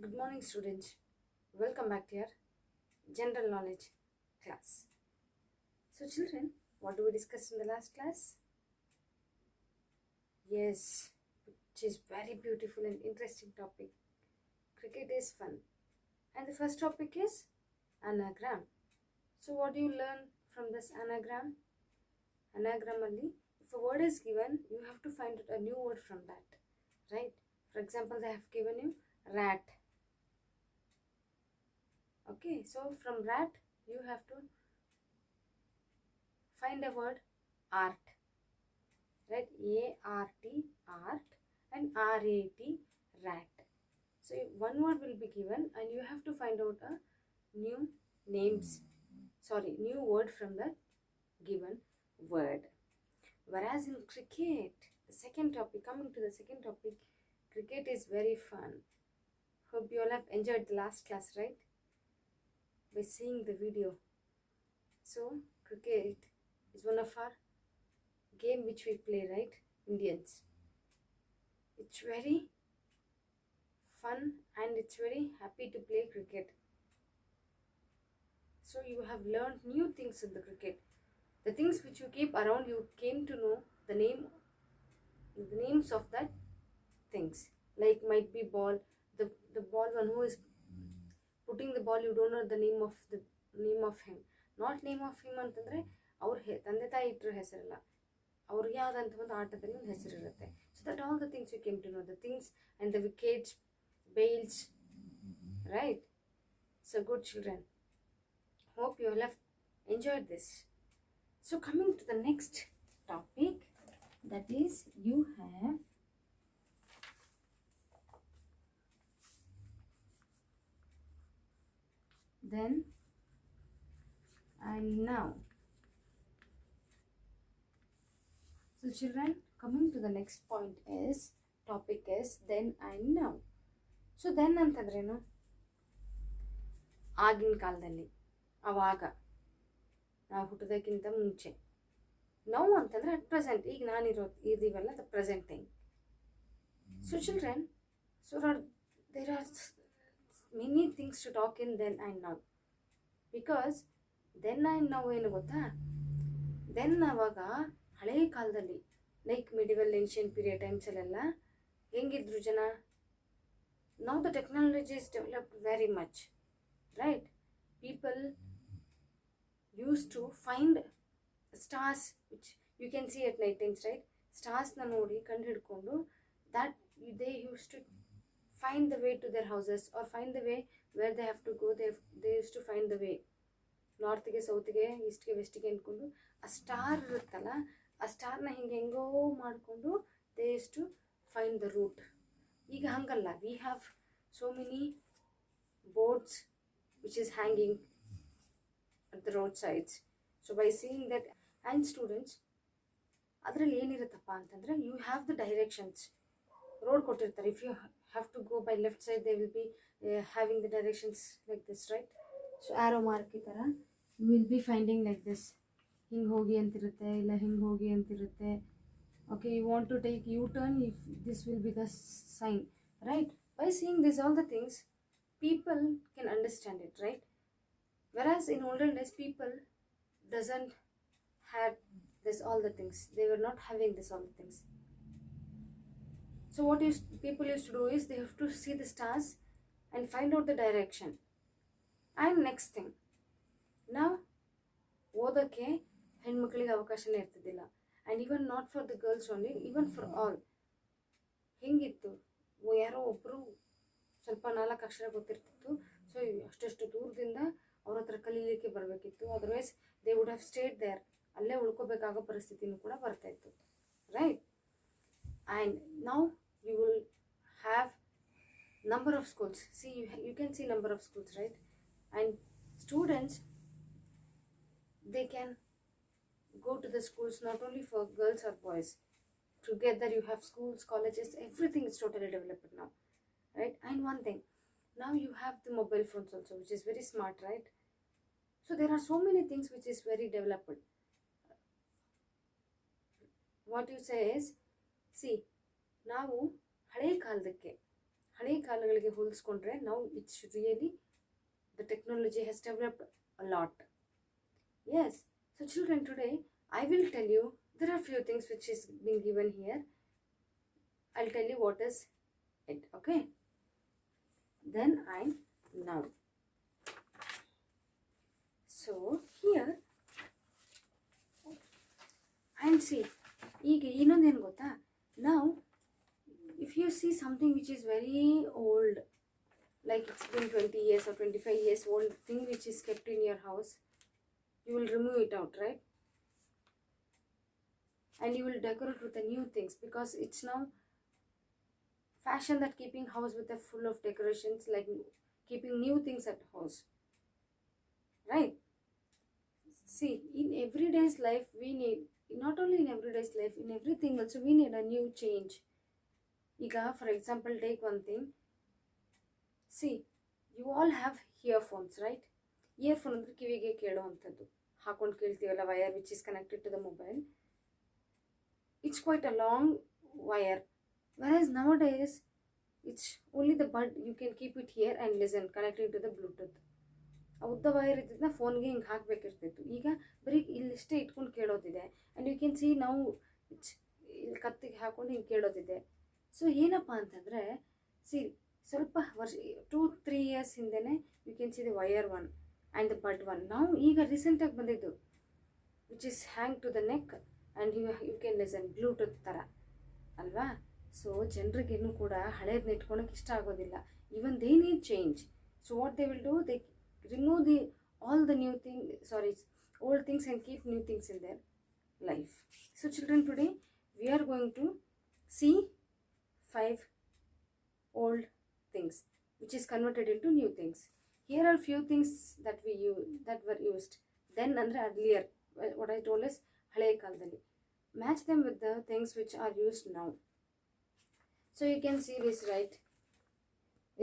Good morning, students. Welcome back to your general knowledge class. So, children, what do we discuss in the last class? Yes, which is very beautiful and interesting topic. Cricket is fun. And the first topic is anagram. So, what do you learn from this anagram? Anagram only. If a word is given, you have to find a new word from that, right? For example, they have given you rat. Okay, so from rat, you have to find a word art, right? A-R-T, art, and R-A-T, rat. So one word will be given and you have to find out a new new word from the given word. Whereas in cricket, coming to the second topic, cricket is very fun. Hope you all have enjoyed the last class, right? By seeing the video. So cricket is one of our game which we play, right? Indians. It's very fun and it's very happy to play cricket. So you have learned new things in the cricket. The things which you keep around, you came to know the names of that things. Like might be ball, the ball one who is putting the ball, you don't know the name of him. Not name of him ಅಂತಂದ್ರೆ ಅವ್ರ ತಂದೆ ತಾಯಿ ಇಟ್ಟರ ಹೆಸರಲ್ಲ, ಅವ್ರಿಗೆ ಆದಂಥ ಒಂದು ಆಟದಲ್ಲಿ ಒಂದು ಹೆಸರಿರುತ್ತೆ. So that all the things you came to know, the things and the wickets, bails, right? So good children, hope you all have enjoyed this. So coming to the next topic, that is you have then and now. So children, coming to the next point is topic is then and now. So then ಅಂತಂದ್ರೇನು? ಆಗಿನ ಕಾಲದಲ್ಲಿ, ಆವಾಗ ನಾವು ಹುಟ್ಟೋದಕ್ಕಿಂತ ಮುಂಚೆ. ನಾವು ಅಂತಂದರೆ at present, ಈಗ ಇದೀವಲ್ಲ, the present thing. So children, there are many things to talk in then and now. Because then and now ಏನು ಗೊತ್ತಾ? ದೆನ್ ಆವಾಗ ಹಳೆಯ ಕಾಲದಲ್ಲಿ, ಲೈಕ್ ಮಿಡಿವಲ್ ಏನ್ಷಿಯಂಟ್ ಪೀರಿಯಡ್ ಟೈಮ್ಸಲ್ಲೆಲ್ಲ ಹೆಂಗಿದ್ರು ಜನ? Now the technology is developed very much, right? People used to find stars which you can see at night times, right? Stars na nodi ಕಂಡು ಹಿಡ್ಕೊಂಡು that they used to find the way to their houses or find the way where they have to go. They used to find the way ನಾರ್ತ್ಗೆ, ಸೌತ್ಗೆ, ಈಸ್ಟ್ಗೆ, ವೆಸ್ಟ್ಗೆ ಅಂದ್ಕೊಂಡು ಆ star ಇರುತ್ತಲ್ಲ, ಆ ಸ್ಟಾರ್ನ ಹೆಂಗೋ ಮಾಡಿಕೊಂಡು they use to find the route. ಈಗ ಹಂಗಲ್ಲ, we have so many boards which is hanging at the road sides. So by seeing that, and students ಅದರಲ್ಲಿ ಏನಿರುತ್ತಪ್ಪ ಅಂತಂದರೆ, you have the directions. Road ಕೊಟ್ಟಿರ್ತಾರೆ, if you have to go by left side, they will be having the directions like this, right? So arrow mark ಈ ಥರ you will be finding like this. ಹಿಂಗೆ ಹೋಗಿ ಅಂತಿರುತ್ತೆ, ಇಲ್ಲ ಹಿಂಗೆ ಹೋಗಿ ಅಂತಿರುತ್ತೆ. Okay, you want to take U-turn, if this will be the sign, right? By seeing this all the things, people can understand it, right? Whereas in olden days, people doesn't had this all the things. They were not having this all the things. So what people used to do is, they have to see the stars and find out the direction. And next thing, now ಓದೋಕ್ಕೆ ಹೆಣ್ಮಕ್ಳಿಗೆ ಅವಕಾಶನೇ ಇರ್ತಿದ್ದಿಲ್ಲ. And even not for the girls only, even for all. ಹೆಂಗಿತ್ತು? ಯಾರೋ ಒಬ್ಬರು ಸ್ವಲ್ಪ 4 ಅಕ್ಷರ ಗೊತ್ತಿರ್ತಿತ್ತು, so ಅಷ್ಟು ದೂರದಿಂದ ಅವ್ರ ಹತ್ರ ಕಲೀಲಿಕ್ಕೆ ಬರಬೇಕಿತ್ತು. Otherwise they would have stayed there, ಅಲ್ಲೇ ಉಳ್ಕೋಬೇಕಾಗೋ ಪರಿಸ್ಥಿತಿನೂ ಕೂಡ ಬರ್ತಾಯಿತ್ತು, right? And now you will have number of schools. See, you can see number of schools, right? And students, they can go to the schools not only for girls or boys. Together you have schools, colleges, everything is totally developed now, right? And one thing, now you have the mobile phones also, which is very smart, right? So there are so many things which is very developed. What you say is, see, ನಾವು ಹಳೆ ಕಾಲಗಳಿಗೆ ಹೋಲಿಸ್ಕೊಂಡ್ರೆ now it's really the technology has developed a lot. Yes, so children, today I will tell you there are few things which is being given here. I'll tell you what is it, okay? Then and now. So here and see, ಈಗ ಇನ್ನೊಂದೇನು ಗೊತ್ತಾ, now if you see something which is very old, like it's been 20 years or 25 years old thing which is kept in your house, you will remove it out, right? And you will decorate with the new things, because it's now fashion that keeping house with a full of decorations, like keeping new things at house, right? See, in everyday's life we need, not only in everyday's life, in everything also we need a new change. Iga, for example, take one thing. See, you all have earphones, right? Earphone ಅಂದ್ರೆ ಕಿವಿಗೆ ಕೇಳುವಂಥದ್ದು, ಹಾಕೊಂಡು ಕೇಳ್ತೀವಲ್ಲ, wire which is connected to the mobile. It's quite a long wire, whereas nowadays it's only the bud, you can keep it here and listen, connecting to the Bluetooth. ಆ ಉದ್ದ wire ಇದ್ದಿದ್ದನ್ನ ಫೋನ್ಗೆ ಹಿಂಗೆ ಹಾಕಬೇಕಿರ್ತಿತ್ತು, ಈಗ ಬರೀ ಇಲ್ಲಿಷ್ಟೇ ಇಟ್ಕೊಂಡು ಕೇಳೋದಿದೆ. ಆ್ಯಂಡ್ ಯು ಕ್ಯಾನ್ ಸಿ ನಾವು ಇಲ್ಲಿ ಕತ್ತಿಗೆ ಹಾಕೊಂಡು ಹಿಂಗೆ ಕೇಳೋದಿದೆ. ಸೊ ಏನಪ್ಪ ಅಂತಂದರೆ, ಸಿ ಸ್ವಲ್ಪ ವರ್ಷ 2-3 years ಹಿಂದೆನೇ you can see the wire one and the bud one. ನಾವು ಈಗ ರೀಸೆಂಟಾಗಿ ಬಂದಿದ್ದು which is hang to the neck and you can listen, Bluetooth ಥರ ಅಲ್ವಾ? ಸೊ ಜನರಿಗೇನು ಕೂಡ ಹಳೇದನ್ನ ಇಟ್ಕೊಳಕ್ಕೆ ಇಷ್ಟ ಆಗೋದಿಲ್ಲ. Even they need change. So what they will do, they remove all the new old things and keep new things in their life. So children, today we are going to see 5 old things which is converted into new things. Here are few things that were used then, andre earlier, what I told is hale kaladalli. Match them with the things which are used now. So you can see this, right?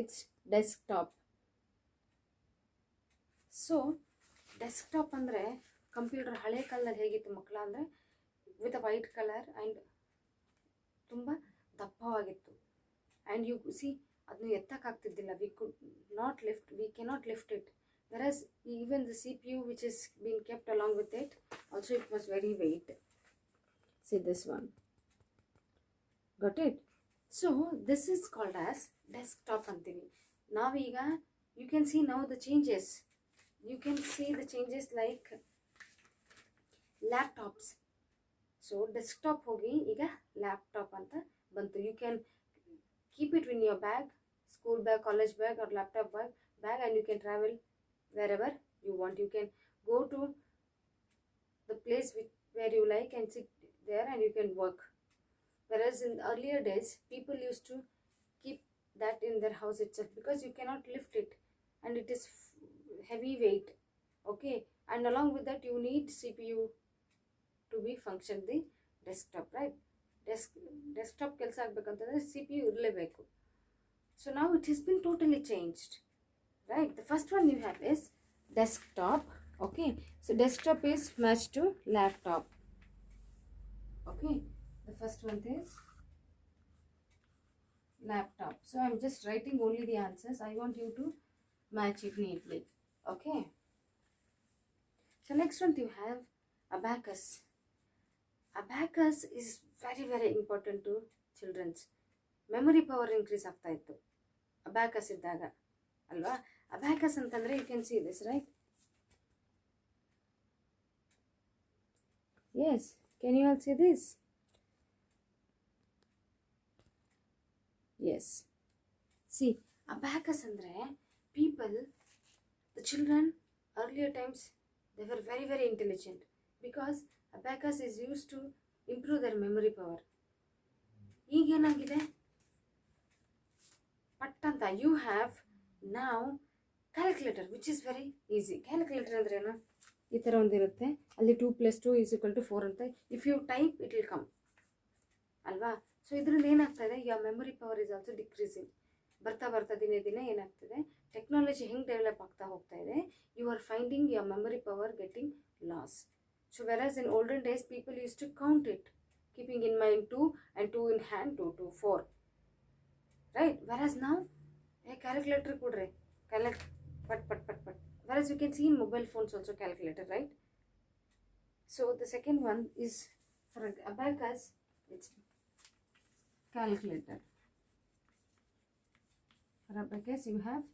It's desktop. So desktop ಅಂದರೆ computer ಹಳೆ ಕಾಲದಲ್ಲಿ ಹೇಗಿತ್ತು ಮಕ್ಕಳ ಅಂದರೆ, with a white colour and ತುಂಬ ದಪ್ಪವಾಗಿತ್ತು. And you see, ಅದನ್ನು ಎತ್ತಕ್ಕಾಗ್ತಿದ್ದಿಲ್ಲ. We cannot lift it. Versus even the CPU which is been kept along with it also, it was very weight. See this one, got it? So this is called as desktop ಅಂತೀವಿ ನಾವೀಗ. You can see now the changes. You can see the changes like laptops. So desktop hogi iga laptop anta bantu. You can keep it in your bag, school bag, college bag or laptop bag, and you can travel wherever you want. You can go to the place where you like and sit there and you can work. Whereas in earlier days, people used to keep that in their house itself, because you cannot lift it and it is heavy weight, okay? And along with that you need CPU to be function the desktop, right? Desktop ಕೆಲಸ ಆಗಬೇಕಂತಂದ್ರೆ CPU ಇರಲೇಬೇಕು. So now it has been totally changed, right? The first one you have is desktop, okay? So desktop is matched to laptop, okay? The first one is laptop. So I'm just writing only the answers. I want you to match it neatly, okay? So next one you have abacus. Abacus is very, very important to children's memory power increase ಆಗ್ತಾ ಇತ್ತು abacus ಇದ್ದಾಗ ಅಲ್ವಾ? abacus ಅಂತಂದ್ರೆ you can see this, right? Yes, can you all see this? Yes, see, abacus andre people, the children, earlier times they were very, very intelligent, because abacus is used to improve their memory power. ಈಗೇನಾಗಿದೆ ಪಟ್ಟಂತ, you have now calculator which is very easy. Calculator ಅಂದ್ರೆ ಏನು, ಈ ಥರ ಒಂದಿರುತ್ತೆ, ಅಲ್ಲಿ 2 + 2 = 4 ಅಂತ. If you type it will come ಅಲ್ವಾ? So ಇದರಿಂದ ಏನಾಗ್ತಾ ಇದೆ, your memory power is also decreasing. ಬರ್ತಾ ದಿನೇ ದಿನೇ ಏನಾಗ್ತದೆ, ಟೆಕ್ನಾಲಜಿ ಹೆಂಗೆ ಡೆವಲಪ್ ಆಗ್ತಾ ಹೋಗ್ತಾ ಇದೆ, you are finding your memory power getting loss. So versus in olden days people use to count it, keeping in mind 2 and 2 in hand, 2, 2, 4. right? Whereas now a calculator ಕೊಡ್ರಿ calculate ಪಟ್. Whereas you can see in mobile phones also calculator, right? So the second one is for abacus, it's calculator. For abacus you have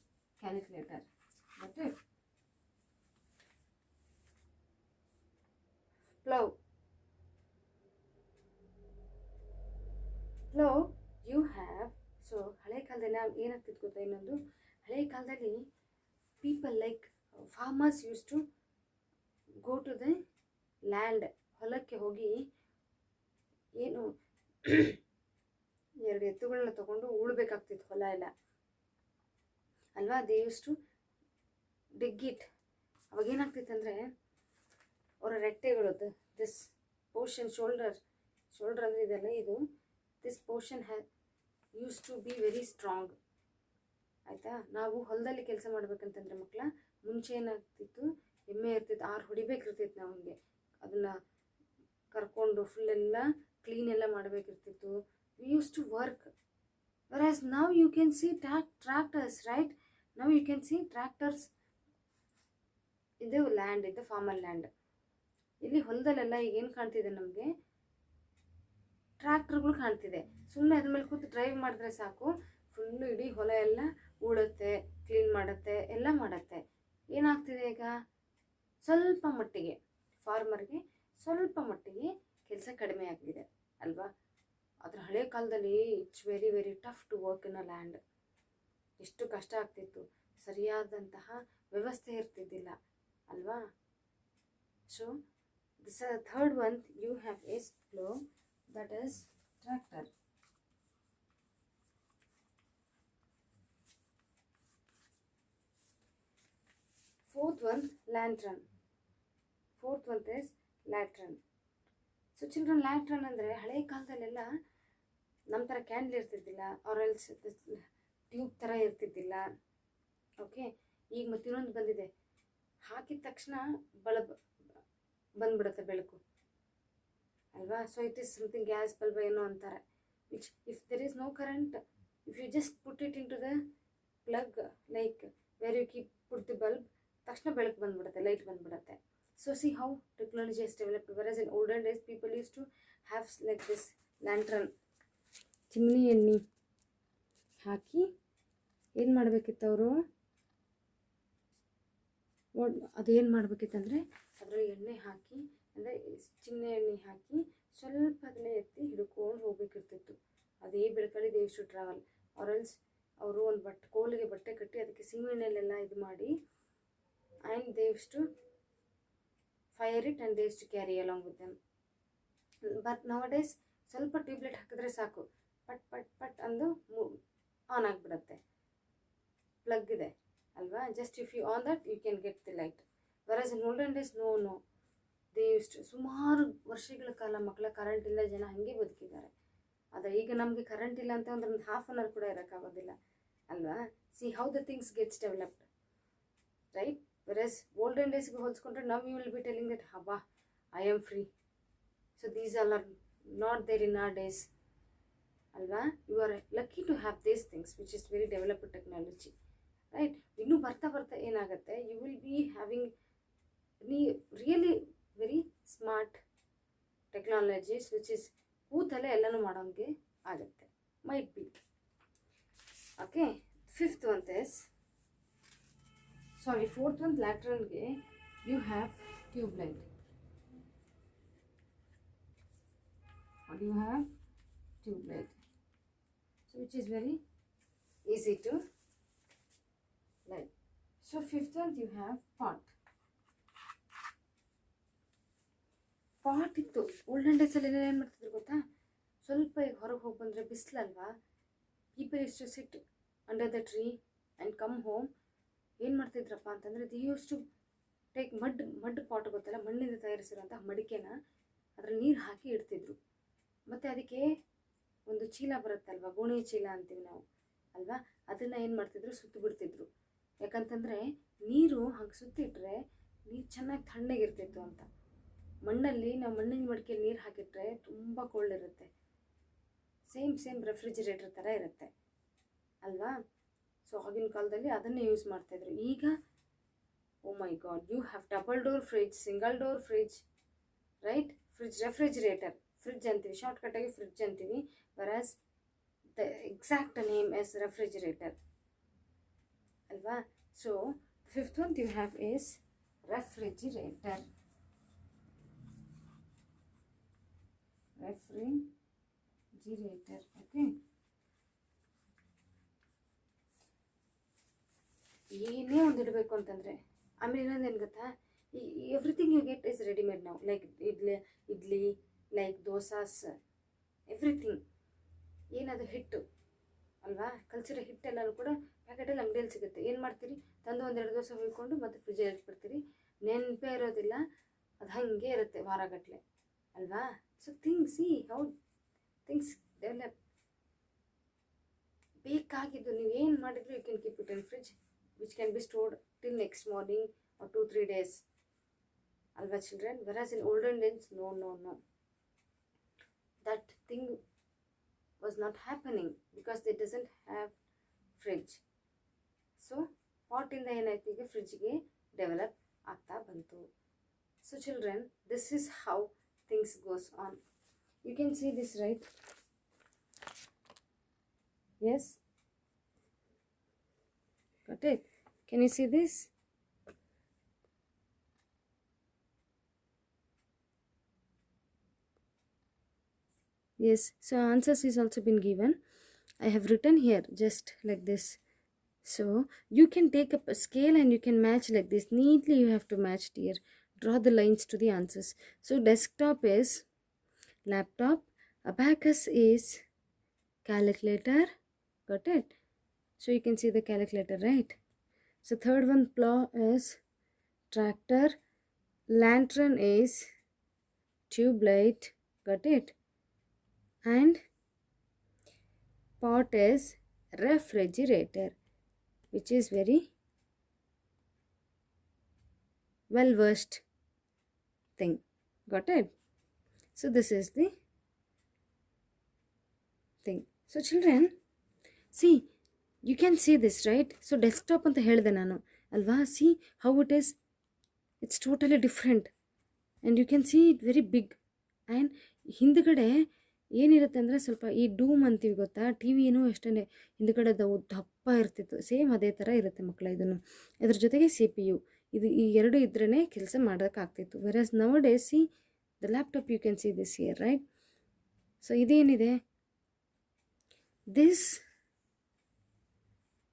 calculator. Got it? Plow you have. So ಹಳೆ ಕಾಲದಲ್ಲಿ ಏನಾಗ್ತಿತ್ತು ಗೊತ್ತಾ, ಇನ್ನೊಂದು ಹಳೆ ಕಾಲದಲ್ಲಿ people like farmers use to go to the land, ಹೊಲಕ್ಕೆ ಹೋಗಿ ಏನು 2 ಎತ್ತುಗಳನ್ನ ತೊಗೊಂಡು ಉಳ್ಬೇಕಾಗ್ತಿತ್ತು ಹೊಲ ಎಲ್ಲ ಅಲ್ವಾ. They use to dig it. ಅವಾಗ ಏನಾಗ್ತಿತ್ತು ಅಂದರೆ ಅವರ ರೆಟ್ಟೆಗಳು, ದಿಸ್ ಪೋರ್ಷನ್ ಶೋಲ್ಡರ್ ಅಂದರೆ ಇದೆಲ್ಲ, ಇದು this portion use to be very strong. ಆಯಿತಾ. ನಾವು ಹೊಲದಲ್ಲಿ ಕೆಲಸ ಮಾಡ್ಬೇಕಂತಂದರೆ ಮಕ್ಕಳ ಮುಂಚೆ ಏನಾಗ್ತಿತ್ತು, ಎಮ್ಮೆ ಇರ್ತಿತ್ತು, 6 ಹೊಡಿಬೇಕಿರ್ತಿತ್ತು. ನಾವು ಹಿಂಗೆ ಅದನ್ನು ಕರ್ಕೊಂಡು ಫುಲ್ಲೆಲ್ಲ ಕ್ಲೀನ್ ಎಲ್ಲ ಮಾಡಬೇಕಿರ್ತಿತ್ತು. We use to work. Versus now you can see tractors, right? Now you can see tractors ಇದು ಲ್ಯಾಂಡ್, ಇದು ಫಾರ್ಮರ್ ಲ್ಯಾಂಡ್. ಇಲ್ಲಿ ಹೊಲದಲ್ಲೆಲ್ಲ ಈಗ ಏನು ಕಾಣ್ತಿದೆ ನಮಗೆ, ಟ್ರ್ಯಾಕ್ಟರ್ಗಳು ಕಾಣ್ತಿದೆ. ಸುಮ್ಮನೆ ಅದ್ರ ಮೇಲೆ ಕೂತು ಡ್ರೈವ್ ಮಾಡಿದ್ರೆ ಸಾಕು, ಫುಲ್ಲು ಇಡೀ ಹೊಲ ಎಲ್ಲ ಉಳುತ್ತೆ, ಕ್ಲೀನ್ ಮಾಡುತ್ತೆ, ಎಲ್ಲ ಮಾಡುತ್ತೆ. ಏನಾಗ್ತಿದೆ ಈಗ, ಸ್ವಲ್ಪ ಮಟ್ಟಿಗೆ ಫಾರ್ಮರ್ಗೆ ಸ್ವಲ್ಪ ಮಟ್ಟಿಗೆ ಕೆಲಸ ಕಡಿಮೆ ಆಗಿದೆ ಅಲ್ವಾ. ಅದರ ಹಳೆ ಕಾಲದಲ್ಲಿ it's very very tough to work in a land. ಎಷ್ಟು ಕಷ್ಟ ಆಗ್ತಿತ್ತು, ಸರಿಯಾದಂತಹ ವ್ಯವಸ್ಥೆ ಇರ್ತಿದ್ದಿಲ್ಲ ಅಲ್ವಾ. So this third one you have is plow, that is tractor. Fourth one, lantern. Fourth one is lantern. So children, lantern ಅಂದರೆ ಹಳೆ ಕಾಲದಲ್ಲೆಲ್ಲ ನಮ್ಮ ಥರ ಕ್ಯಾಂಡಲ್ ಇರ್ತಿದ್ದಿಲ್ಲ, ಆರೆಲ್ಸ್ ಟ್ಯೂಬ್ ಥರ ಇರ್ತಿದ್ದಿಲ್ಲ. ಓಕೆ, ಈಗ ಮತ್ತಿನ್ನೊಂದು ಬಂದಿದೆ, ಹಾಕಿದ ತಕ್ಷಣ ಬಲ್ಬ್ ಬಂದ್ಬಿಡುತ್ತೆ, ಬೆಳಕು ಅಲ್ವಾ. So it is something gas bulb ಏನೋ ಅಂತಾರೆ, which if there is no current, if you just put it in to the plug, like where you keep put the bulb, ತಕ್ಷಣ ಬೆಳಕು ಬಂದ್ಬಿಡುತ್ತೆ, ಲೈಟ್ ಬಂದ್ಬಿಡುತ್ತೆ. So see how technology has developed. Versus in olden days people use to have like this lantern. Chimney ಎಣ್ಣೆ ಹಾಕಿ ಏನು ಮಾಡಬೇಕಿತ್ತು ಅವರು, ಅದೇನು ಮಾಡಬೇಕಿತ್ತಂದರೆ ಅದರಲ್ಲಿ ಎಣ್ಣೆ ಹಾಕಿ, ಅಂದರೆ ಚಿಮ್ನಿ ಎಣ್ಣೆ ಹಾಕಿ ಸ್ವಲ್ಪ ಅದನ್ನೇ ಎತ್ತಿ ಹಿಡ್ಕೊಂಡು ಹೋಗ್ಬೇಕಿರ್ತಿತ್ತು. ಅದೇ ಬೆಳಕಲ್ಲಿ they use to travel. Or else ಅವರು ಒಂದು ಕೋಲಿಗೆ ಬಟ್ಟೆ ಕಟ್ಟಿ ಅದಕ್ಕೆ ಸೀಮೆಣ್ಣೆಲೆಲ್ಲ ಇದು ಮಾಡಿ, and they use to fire it and they use to carry along with them. But nowadays ಸ್ವಲ್ಪ ಟ್ಯೂಬ್ಲೈಟ್ ಹಾಕಿದ್ರೆ ಸಾಕು, ಪಟ್ ಪಟ್ ಪಟ್ ಅಂದು ಆನ್ ಆಗಿಬಿಡುತ್ತೆ. ಪ್ಲಗ್ ಇದೆ ಅಲ್ವಾ, just if you on that you can get the light. Versus in olden days no they use to. ಸುಮಾರು ವರ್ಷಗಳ ಕಾಲ ಮಕ್ಕಳ ಕರೆಂಟ್ ಇಲ್ಲ, ಜನ ಹಾಗೆ ಬದುಕಿದ್ದಾರೆ. ಆದರೆ ಈಗ ನಮಗೆ ಕರೆಂಟ್ ಇಲ್ಲ ಅಂತ ಒಂದು ಹಾಫ್ ಆನ್ ಅವರ್ ಕೂಡ ಇರೋಕ್ಕಾಗೋದಿಲ್ಲ ಅಲ್ವಾ. See how the things gets developed, right? Versus olden ಡೇಸ್ಗೆ ಹೋಲಿಸ್ಕೊಂಡ್ರೆ now you will be telling that ಹಬ್ಬಾ I am free. So these all are not there in our days ಅಲ್ವಾ. You are lucky to have these things which is very developed technology, right? ಇನ್ನೂ ಬರ್ತಾ ಬರ್ತಾ ಏನಾಗುತ್ತೆ, you will be having really very smart technologies which is ಕೂತಲ್ಲೇ ಎಲ್ಲನೂ ಮಾಡೋಂಗೆ ಆಗುತ್ತೆ, might be. Okay, fifth one is fourth ಒಂದು ಲ್ಯಾಟ್ರನ್ಗೆ you have tube light. What do you have? Tube light. So which is very easy to light. So fifth one you have pot. Pot ಇತ್ತು olden ಡೇಸಲ್ಲಿ. ಏನು ಮಾಡ್ತಿದ್ರು ಗೊತ್ತಾ, ಸ್ವಲ್ಪ ಈಗ ಹೊರಗೆ ಹೋಗಿ ಬಂದರೆ ಬಿಸಿಲಲ್ವಾ, people use to sit under the tree and come home. ಏನು ಮಾಡ್ತಿದ್ರಪ್ಪ ಅಂತಂದರೆ they use to take mud pot ಗೊತ್ತಲ್ಲ, ಮಣ್ಣಿಂದ ತಯಾರಿಸಿರುವಂಥ ಮಡಿಕೆನ ಅದರಲ್ಲಿ ನೀರು ಹಾಕಿ ಇಡ್ತಿದ್ರು. ಮತ್ತು ಅದಕ್ಕೆ ಒಂದು ಚೀಲ ಬರುತ್ತಲ್ವ, ಗೋಣಿ ಚೀಲ ಅಂತೀವಿ ನಾವು ಅಲ್ವಾ, ಅದನ್ನು ಏನು ಮಾಡ್ತಿದ್ರು, ಸುತ್ತು ಬಿಡ್ತಿದ್ರು. ಯಾಕಂತಂದರೆ ನೀರು ಹಾಗೆ ಸುತ್ತಿಟ್ರೆ ನೀರು ಚೆನ್ನಾಗಿ ತಣ್ಣಗಿರ್ತಿತ್ತು ಅಂತ. ಮಣ್ಣಲ್ಲಿ ನಾವು ಮಣ್ಣಿನ ಮಡಿಕೆಯಲ್ಲಿ ನೀರು ಹಾಕಿಟ್ರೆ ತುಂಬ ಕೋಲ್ಡ್ ಇರುತ್ತೆ, ಸೇಮ್ ರೆಫ್ರಿಜಿರೇಟರ್ ಥರ ಇರುತ್ತೆ ಅಲ್ವಾ? ಸೊ ಆಗಿನ ಕಾಲದಲ್ಲಿ ಅದನ್ನೇ ಯೂಸ್ ಮಾಡ್ತಾಯಿದ್ರು. ಈಗ oh my god, you have double door fridge, single door fridge, right? Fridge, refrigerator, fridge ಅಂತೀವಿ, ಶಾರ್ಟ್ಕಟಾಗಿ ಫ್ರಿಡ್ಜ್ ಅಂತೀವಿ, whereas the exact name is refrigerator, ಅಲ್ವಾ? So fifth one you have is refrigerator. Okay. ಏನೇ ಒಂದು ಇಡಬೇಕು ಅಂತಂದರೆ, ಆಮೇಲೆ ಇನ್ನೊಂದೇನು ಗೊತ್ತಾ, everything you get is readymade ನಾವು, like idli like dosas, everything. ಏನದು ಹಿಟ್ಟು ಅಲ್ವಾ, ಕಲ್ಸಿರೋ ಹಿಟ್ಟೆಲ್ಲನೂ ಕೂಡ ಪ್ಯಾಕೆಟಲ್ಲಿ ಅಂಗಡಿಯಲ್ಲಿ ಸಿಗುತ್ತೆ. ಏನು ಮಾಡ್ತೀರಿ, ತಂದು ಒಂದೆರಡು ದೋಸೆ ಹುಯ್ಕೊಂಡು ಮತ್ತು ಫ್ರಿಜ್ಜಲ್ಲಿ ಇಟ್ಬಿಡ್ತೀರಿ, ನೆನಪೇ ಇರೋದಿಲ್ಲ, ಅದು ಹಾಗೆ ಇರುತ್ತೆ ವಾರಗಟ್ಟಲೆ ಅಲ್ವಾ? So see how things develop. ಬೇಕಾಗಿದ್ದು ನೀವೇನು ಮಾಡಿದ್ರು you can keep it in fridge, which can be stored till next morning or 2-3 days, alva children. Whereas in olden days, no, that thing was not happening because they doesn't have fridge. So pot inda enaಯ್ತು, ಈಗ ಫ್ರಿಡ್ಜ್ಗೆ develop ಆಗ್ತಾ ಬಂತು. So children, this is how things goes on. You can see this, right? Yes, got it? Can you see this? Yes, so answers is also been given. I have written here just like this. So you can take up a scale and you can match like this. Neatly you have to match, dear. Draw the lines to the answers. So desktop is laptop, abacus is calculator, got it? So you can see the calculator, right? So third one, plow is tractor, lantern is tube light, got it? And pot is refrigerator, which is very well versed thing, got it? So this is the thing. So children, see, you can see this, right? So desktop anta helide nanu alva, see how it is, it's totally different and you can see it very big. And ಹಿಂದ್ಗಡೆ ಏನಿರುತ್ತೆ ಅಂದರೆ ಸ್ವಲ್ಪ ಈ ಡೂಮ್ ಅಂತೀವಿ ಗೊತ್ತಾ, T ವಿನೂ ಅಷ್ಟೇ ಹಿಂದ್ಗಡೆ ದಪ್ಪ ಇರ್ತಿತ್ತು, ಸೇಮ್ ಅದೇ ಥರ ಇರುತ್ತೆ ಮಕ್ಕಳ. ಇದನ್ನು ಇದ್ರ ಜೊತೆಗೆ CPU, ಇದು ಈ ಎರಡು ಇದ್ರೇ ಕೆಲಸ ಮಾಡೋಕ್ಕಾಗ್ತಿತ್ತು. Versus nowadays see the laptop, you can see this here, right? So ಇದೇನಿದೆ, this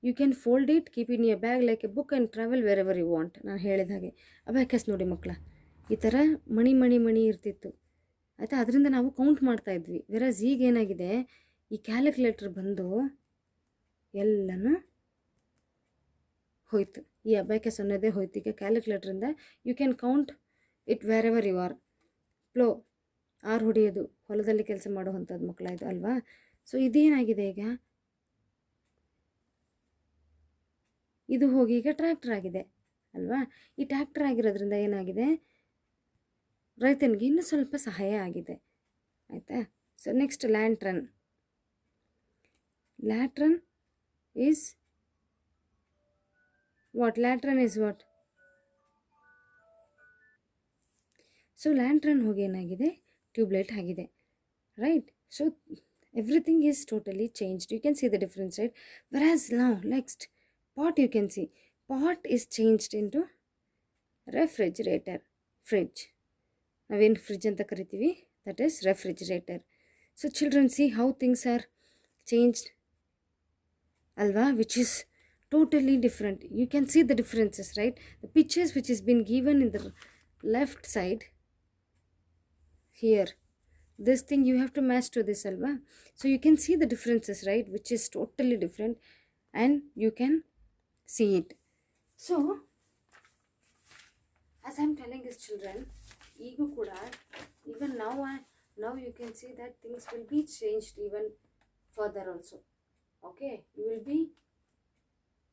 you can fold it, keep in your bag like a book and travel wherever you want. ನಾನು ಹೇಳಿದ ಹಾಗೆ abacus ನೋಡಿ ಮಕ್ಕಳ, ಈ ಥರ ಮಣಿ ಇರ್ತಿತ್ತು ಆಯಿತಾ, ಅದರಿಂದ ನಾವು ಕೌಂಟ್ ಮಾಡ್ತಾಯಿದ್ವಿ. ವೆರಸ್ ಈಗ ಏನಾಗಿದೆ, ಈ ಕ್ಯಾಲ್ಕುಲೇಟರ್ ಬಂದು ಎಲ್ಲನೂ ಹೋಯ್ತು, ಈ ಅಬ್ಯಾಕಸ್ ಅನ್ನೋದೇ ಹೋಯ್ತು. ಈಗ ಕ್ಯಾಲ್ಕುಲೇಟ್ರಿಂದ you can count it wherever you are. Plough, ಆರು ಹೊಡೆಯೋದು, ಹೊಲದಲ್ಲಿ ಕೆಲಸ ಮಾಡುವಂಥದ್ದು ಮಕ್ಕಳ ಇದು ಅಲ್ವಾ? ಸೊ ಇದೇನಾಗಿದೆ, ಈಗ ಇದು ಹೋಗಿ ಈಗ ಟ್ರ್ಯಾಕ್ಟರ್ ಆಗಿದೆ ಅಲ್ವಾ? ಈ ಟ್ರ್ಯಾಕ್ಟರ್ ಆಗಿರೋದ್ರಿಂದ ಏನಾಗಿದೆ, ರೈತನಿಗೆ ಇನ್ನೂ ಸ್ವಲ್ಪ ಸಹಾಯ ಆಗಿದೆ, ಆಯಿತಾ? So next lantern. Lantern is what? Lantern is what? So lantern ಹೋಗಿ ಏನಾಗಿದೆ, ಟ್ಯೂಬ್ಲೈಟ್ ಆಗಿದೆ, right? So everything is totally changed. You can see the difference, right? Versus now next pot, you can see pot is changed into refrigerator, fridge. ನಾವೇನು fridge ಅಂತ ಕರಿತೀವಿ, that is refrigerator. So children, see how things are changed alva, which is totally different. You can see the differences, right? The pictures which has been given in the left side here, this thing you have to match to this alva. So you can see the differences, right, which is totally different, and you can see it. So as I am telling his children, ego kuda, even now you can see that things will be changed even further also. Okay, you will be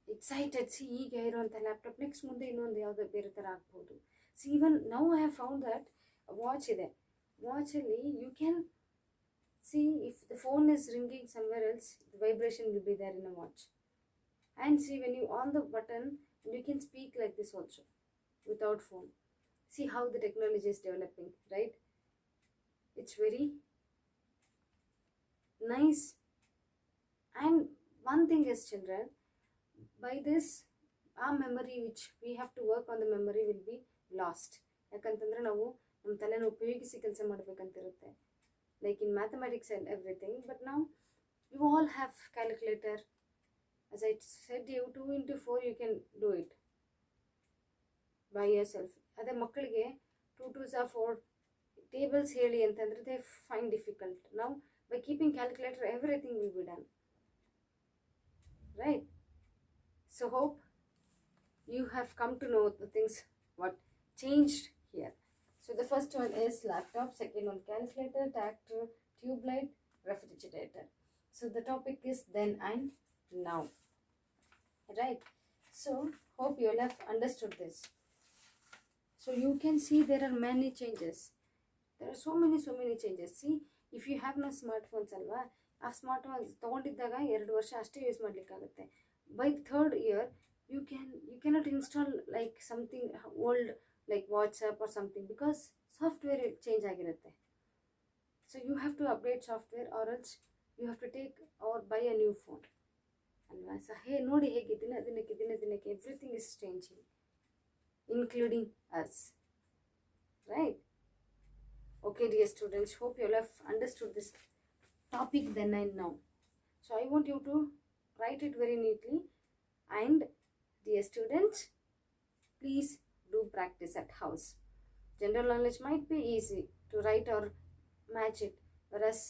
excited. See, ಈಗ ಇರುವಂಥ laptop next ಮುಂದೆ ಇನ್ನೊಂದು ಯಾವುದೋ ಬೇರೆ ಥರ ಆಗ್ಬೋದು. See even now I have found that watch ಇದೆ, ವಾಚಲ್ಲಿ you can See, if the phone is ringing somewhere else, the vibration will be there in a watch. And see, when you on the button, you can speak like this also without phone. See how the technology is developing, right? It's very nice. And one thing is, children, by this, our memory, which we have to work on, the memory will be lost. ಯಾಕಂತಂದ್ರೆ ನಾವು ನಮ್ಮ ತಲೆನ ಉಪಯೋಗಿಸಿ ಕೆಲಸ ಮಾಡಬೇಕಂತಿರುತ್ತೆ, like in mathematics and everything. But now you all have calculator. As I said, you 2 into 4 you can do it by yourself. ಅದೇ ಮಕ್ಕಳಿಗೆ 2 2s are 4 tables ಹೇಳಿ ಅಂತಂದ್ರೆ they find difficult. Now by keeping calculator, everything will be done, right? So hope you have come to know the things what changed here. So the first one is laptop, second one calculator, tractor, tube light, refrigerator. So the topic is then and now, right? So hope you all have understood this. So you can see there are many changes. There are so many changes. See, if you have no smartphones ಅಲ್ವಾ, ಆ smart phones ತೊಗೊಂಡಿದ್ದಾಗ 2 ವರ್ಷ ಅಷ್ಟೇ use ಮಾಡಲಿಕ್ಕಾಗುತ್ತೆ. By the 3rd year you cannot install like something old like WhatsApp or something, because software change ಆಗಿರುತ್ತೆ. So you have to update software, or else you have to take or buy a new phone ಅಲ್ವಾ. So ನೋಡಿ ಹೇಗೆ ದಿನಕ್ಕೆ everything is changing, including us, right? Okay, dear students, hope you all have understood this topic then and now. So I want you to write it very neatly. And dear students, please do practice at house. General knowledge might be easy to write or match it, whereas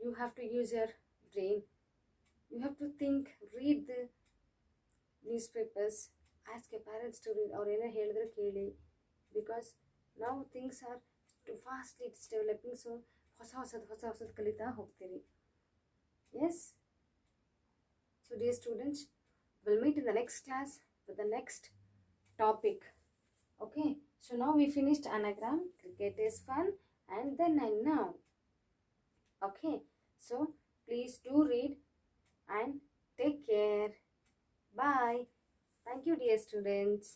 you have to use your brain. You have to think, read the newspapers, ask your parents to read, or ಏನೇ ಹೇಳಿದ್ರೆ ಕೇಳಿ, because now things are too fastly it's developing. So ಹೊಸ ಕಲಿತಾ ಹೋಗ್ತೀರಿ. Yes. So dear students, we'll meet in the next class with the next topic. Okay, so now we finished anagram, cricket is fun, and then and now. Okay, so please do read and take care. Bye. Thank you, dear students.